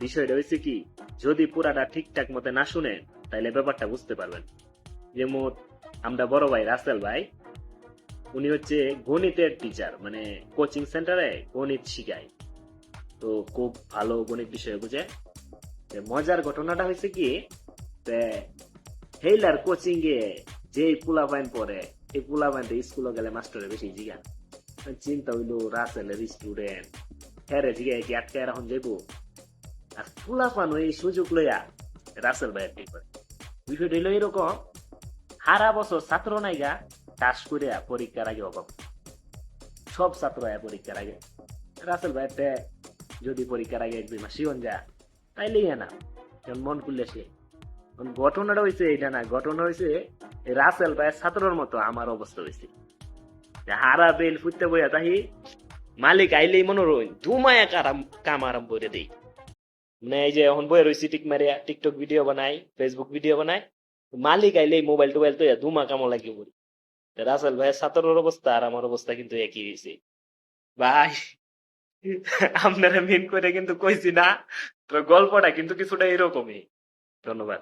বিষয়টা হয়েছে কি, যদি পুরাটা ঠিকঠাক মতো না শুনেন তাহলে ব্যাপারটা বুঝতে পারবেন। যেমন আমরা বড় ভাই রাসেল ভাই, উনি হচ্ছে গণিতের টিচার, মানে কোচিং সেন্টারে গণিত শিখায়। তো খুব ভালো গণিত বিষয় বুঝে। মজার ঘটনাটা হয়েছে কি, হেইলার কোচিং এ যে পোলা পাইন পড়ে, এই পোলা পাইন স্কুলে গেলে মাস্টারে বেশি জিগা। চিন্তা হইলো রাসেলের স্টুডেন্ট, হ্যাঁ রে জিগা কি আটকে এখন যাইবো, আর পোলা পান এই সুযোগ লইয়া রাসেল ভাইয়ের কি করে। বিষয়টা হইলো এরকম, সারা বছর ছাত্র নাইগা কাজ করে পরীক্ষার আগে অভাব, সব ছাত্র পরীক্ষার আগে রাসেল ভাইতে যদি পরীক্ষার আগে 1-2 মাস শিওন যা তাইলেই না মন খুললে সে। ঘটনাটা হয়েছে এটা না, ঘটনা হয়েছে রাসেল ভাইয়ের ছাত্রর মতো আমার অবস্থা হয়েছে। হারা বেল ফুটতে বইয়া তাহি মালিক আইলেই মনে রইন ধুমায়া কাম আরম্ভ করে দেই। মানে এই যে এখন বইয়া রয়েছি টিক মারিয়া টিকটক ভিডিও বানাই, ফেসবুক ভিডিও বানাই, মালিক আইলেই মোবাইল টোবাইল তো ধুমা কামো লাগি পড়ি। রাসেল ভাইয়ের ছাত্রের অবস্থা আর আমার অবস্থা কিন্তু একই হয়েছে ভাই। আপনারা মিন করে কিন্তু কইছি না, তো গল্পটা কিন্তু কিছুটা এরকমই। ধন্যবাদ।